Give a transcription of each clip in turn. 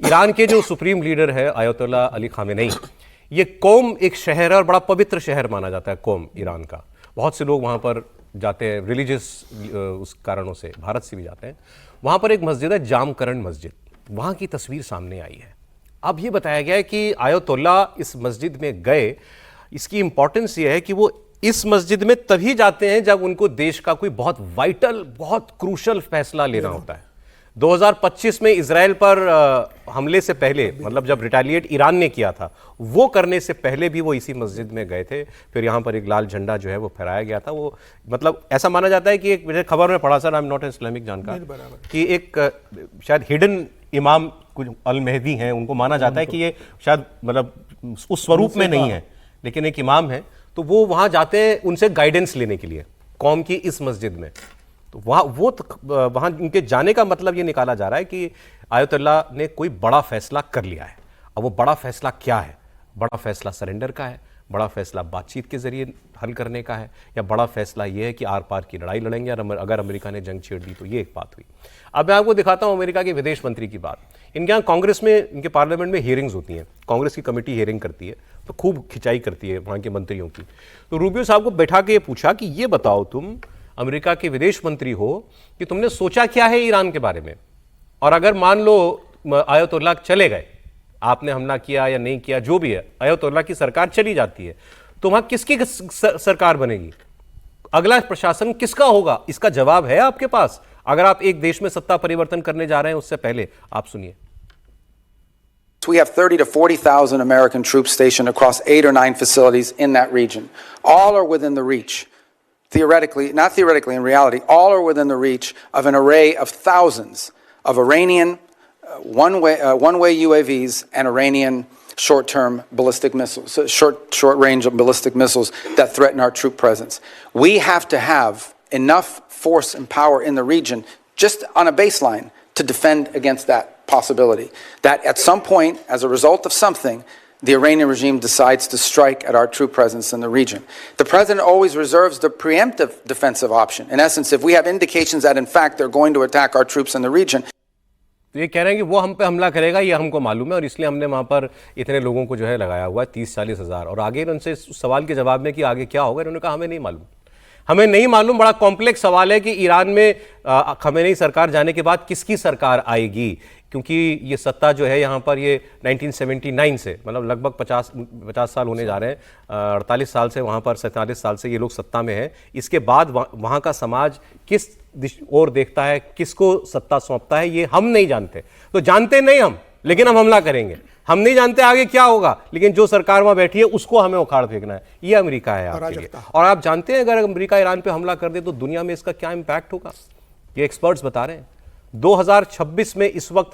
Iran के जो supreme leader है आयतुल्ला अली खामेनेई, ये कोम एक शहर है और बड़ा पवित्र शहर माना जाता है कोम ईरान का। बहुत से लोग वहाँ पर जाते हैं रिलीजियस उस कारणों से, भारत से भी जाते हैं। वहाँ पर एक मस्जिद है जामकरण मस्जिद, वहाँ की तस्वीर सामने आई है। अब ये बताया गया है कि आयतुल्ला इस मस्जिद में गए, इसकी इंपॉर्टेंस ये है कि वो इस मस्जिद में तभी जाते हैं जब उनको देश का कोई बहुत वाइटल, बहुत क्रूशल फैसला लेना होता है। 2025 में इजराइल पर हमले से पहले, मतलब जब रिटेलिएट ईरान ने किया था, वो करने से पहले भी वो इसी मस्जिद में गए थे। फिर यहाँ पर एक लाल झंडा जो है वो फहराया गया था। वो मतलब ऐसा माना जाता है कि एक, मुझे खबर में पढ़ा, sir I am not Islamic जानकार, कि एक शायद हिडन इमाम कुछ अल मेहदी हैं, उनको माना जाता है कि ये शायद मतलब उस स्वरूप में नहीं है, लेकिन एक इमाम है, तो वो वहाँ जाते हैं उनसे गाइडेंस लेने के लिए कौम की इस मस्जिद में। तो वहाँ उनके जाने का मतलब ये निकाला जा रहा है कि आयतुल्ला ने कोई बड़ा फैसला कर लिया है। अब वो बड़ा फैसला क्या है? बड़ा फैसला सरेंडर का है, बड़ा फैसला बातचीत के जरिए हल करने का है, या बड़ा फैसला ये है कि आर पार की लड़ाई लड़ेंगे और अगर अमेरिका ने जंग छेड़ दी तो ये एक बात हुई। अब मैं आपको दिखाता हूँ अमेरिका के विदेश मंत्री की बात। इनके यहाँ कांग्रेस में, इनके पार्लियामेंट में हियरिंग्स होती हैं, कांग्रेस की कमेटी हियरिंग करती है, तो खूब खिंचाई करती है वहाँ के मंत्रियों की। तो रूबियो साहब को बैठा के ये पूछा कि ये बताओ, तुम अमेरिका के विदेश मंत्री हो, कि तुमने सोचा क्या है ईरान के बारे में, और अगर मान लो आयतुल्ला चले गए, आपने हमला किया या नहीं किया जो भी है, आयतुल्ला की सरकार चली जाती है, तो वहां किसकी सरकार बनेगी? अगला प्रशासन किसका होगा? इसका जवाब है आपके पास अगर आप एक देश में सत्ता परिवर्तन करने जा रहे हैं उससे पहले। आप सुनिए। We have 30 to 40,000 American troops stationed across 8 or 9 facilities in that region. All are within the reach. Theoretically, not theoretically, in reality, all are within the reach of an array of thousands of Iranian one-way UAVs and Iranian short-term ballistic missiles, short-range ballistic missiles that threaten our troop presence. We have to have enough force and power in the region, just on a baseline, to defend against that possibility. That at some point, as a result of something, the Iranian regime decides to strike at our troop presence in the region. The president always reserves the preemptive defensive option. In essence, if we have indications that in fact they're going to attack our troops in the region. तो ये कह रहे हैं कि वो हम पे हमला करेगा, ये हमको मालूम है, और इसलिए हमने वहाँ पर इतने लोगों को जो है लगाया हुआ है, 30-40 हज़ार। और आगे उनसे सवाल के जवाब में कि आगे क्या होगा, इन्होंने कहा हमें नहीं मालूम, हमें नहीं मालूम। बड़ा कॉम्प्लेक्स सवाल है कि ईरान में खमेनी सरकार जाने के बाद किसकी सरकार आएगी, क्योंकि ये सत्ता जो है यहाँ पर ये 1979 से, मतलब लगभग 50 साल होने जा रहे हैं, 48 साल से वहाँ पर, 47 साल से ये लोग सत्ता में हैं। इसके बाद वहाँ का समाज किस और देखता है, किसको सत्ता सौंपता है, ये हम नहीं जानते। तो जानते नहीं हम, लेकिन हम हमला करेंगे। हम नहीं जानते आगे क्या होगा, लेकिन जो सरकार वहां बैठी है उसको हमें उखाड़ फेंकना है। ये अमेरिका है आपके लिए। और आप जानते हैं अगर अमेरिका ईरान पे हमला कर दे तो दुनिया में इसका क्या इंपैक्ट होगा, ये एक्सपर्ट्स बता रहे हैं। 2026 में इस वक्त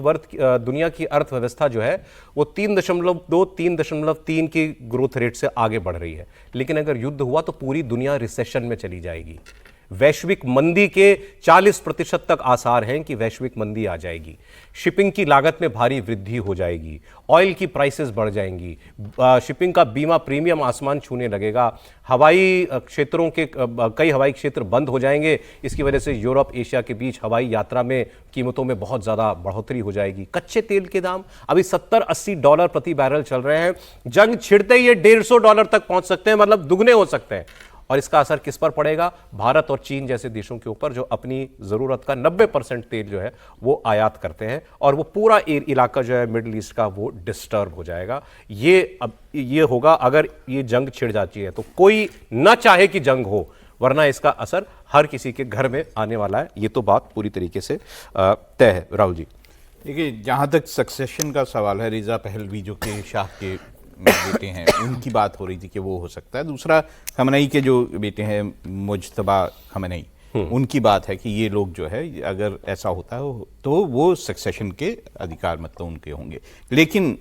दुनिया की अर्थव्यवस्था जो है वो 3.2-3.3 की ग्रोथ रेट से आगे बढ़ रही है, लेकिन अगर युद्ध हुआ तो पूरी दुनिया रिसेशन में चली जाएगी। वैश्विक मंदी के 40% तक आसार हैं कि वैश्विक मंदी आ जाएगी। शिपिंग की लागत में भारी वृद्धि हो जाएगी, ऑयल की प्राइसेस बढ़ जाएंगी, शिपिंग का बीमा प्रीमियम आसमान छूने लगेगा, हवाई क्षेत्रों के कई हवाई क्षेत्र बंद हो जाएंगे। इसकी वजह से यूरोप एशिया के बीच हवाई यात्रा में कीमतों में बहुत ज़्यादा बढ़ोतरी हो जाएगी। कच्चे तेल के दाम अभी $70-80 प्रति बैरल चल रहे हैं, जंग छिड़ते ही ये $150 तक पहुंच सकते हैं, मतलब दुगने हो सकते हैं। और इसका असर किस पर पड़ेगा? भारत और चीन जैसे देशों के ऊपर, जो अपनी ज़रूरत का 90% तेल जो है वो आयात करते हैं, और वो पूरा इलाका जो है मिडिल ईस्ट का वो डिस्टर्ब हो जाएगा। ये होगा अगर ये जंग छिड़ जाती है, तो कोई ना चाहे कि जंग हो, वरना इसका असर हर किसी के घर में आने वाला है। ये तो बात पूरी तरीके से तय है। राहुल जी, देखिए, जहाँ तक सक्सेशन का सवाल है, रिजा पहलवी जो कि शाह के बेटे हैं, उनकी बात हो रही थी कि वो हो सकता है। दूसरा, खमेनेई के जो बेटे हैं मुज्तबा खमेनेई, उनकी बात है कि ये लोग जो है अगर ऐसा होता है तो वो सक्सेशन के अधिकार मतलब उनके होंगे। लेकिन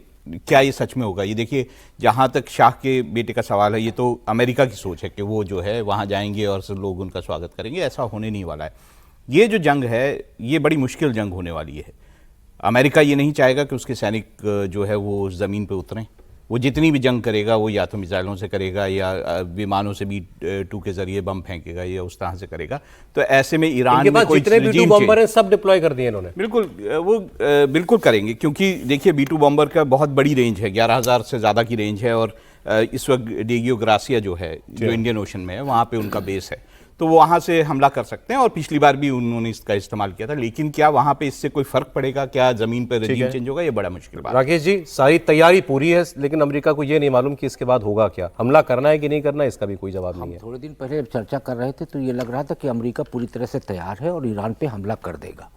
क्या ये सच में होगा? ये देखिए, जहाँ तक शाह के बेटे का सवाल है, ये तो अमेरिका की सोच है कि वो जो है वहाँ जाएंगे और सब लोग उनका स्वागत करेंगे। ऐसा होने नहीं वाला है। ये जो जंग है ये बड़ी मुश्किल जंग होने वाली है। अमेरिका ये नहीं चाहेगा कि उसके सैनिक जो है वो ज़मीन पर उतरें, वो जितनी भी जंग करेगा वो या तो मिसाइलों से करेगा या विमानों से B-2 के जरिए बम फेंकेगा या उस तरह से करेगा। तो ऐसे में ईरान इनके में पास कोई जितने B-2 regime बॉम्बर change- हैं सब डिप्लॉय कर दिए इन्होंने। बिल्कुल वो बिल्कुल करेंगे, क्योंकि देखिए B-2 बॉम्बर का बहुत बड़ी रेंज है, 11,000 से ज़्यादा की रेंज है, और इस वक्त डिएगो गार्सिया जो है, जो इंडियन ओशन में है, वहाँ पे उनका बेस है, तो वो वहाँ से हमला कर सकते हैं। और पिछली बार भी उन्होंने इसका इस्तेमाल किया था। लेकिन क्या वहाँ पे इससे कोई फर्क पड़ेगा, क्या ज़मीन पर रजीम चेंज होगा, ये बड़ा मुश्किल बात है। राकेश जी, सारी तैयारी पूरी है, लेकिन अमेरिका को ये नहीं मालूम कि इसके बाद होगा क्या, हमला करना है कि नहीं करना, इसका भी कोई जवाब नहीं है। थोड़े दिन पहले चर्चा कर रहे थे तो ये लग रहा था कि अमेरिका पूरी तरह से तैयार है और ईरान पे हमला कर देगा,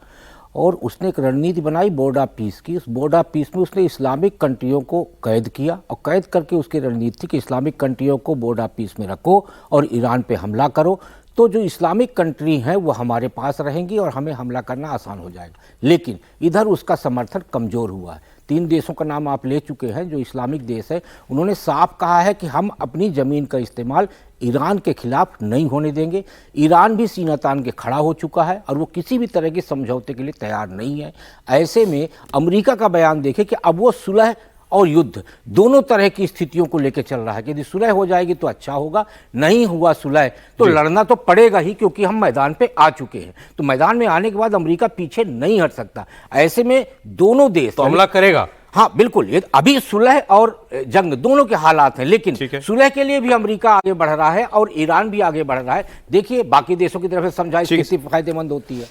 और उसने एक रणनीति बनाई बोर्ड ऑफ पीस की। उस बोर्ड ऑफ पीस में उसने इस्लामिक कंट्रियों को कैद किया, और कैद करके उसकी रणनीति थी कि इस्लामिक कंट्रियों को बोर्ड ऑफ पीस में रखो और ईरान पे हमला करो, तो जो इस्लामिक कंट्री हैं वो हमारे पास रहेंगी और हमें हमला करना आसान हो जाएगा। लेकिन इधर उसका समर्थन कमज़ोर हुआ है। 3 देशों का नाम आप ले चुके हैं जो इस्लामिक देश है, उन्होंने साफ कहा है कि हम अपनी ज़मीन का इस्तेमाल ईरान के खिलाफ नहीं होने देंगे। ईरान भी सीना तान के खड़ा हो चुका है और वो किसी भी तरह के समझौते के लिए तैयार नहीं है। ऐसे में अमेरिका का बयान देखें कि अब वो सुलह और युद्ध दोनों तरह की स्थितियों को लेकर चल रहा है कि यदि सुलह हो जाएगी तो अच्छा होगा, नहीं हुआ सुलह तो लड़ना तो पड़ेगा ही, क्योंकि हम मैदान पे आ चुके हैं। तो मैदान में आने के बाद अमेरिका पीछे नहीं हट सकता। ऐसे में दोनों देश तो हमला करेगा। हाँ बिल्कुल, ये अभी सुलह और जंग दोनों के हालात हैं, लेकिन सुलह के लिए भी अमेरिका आगे बढ़ रहा है और ईरान भी आगे बढ़ रहा है। देखिए बाकी देशों की तरफ से समझाइश कितनी फायदेमंद होती है।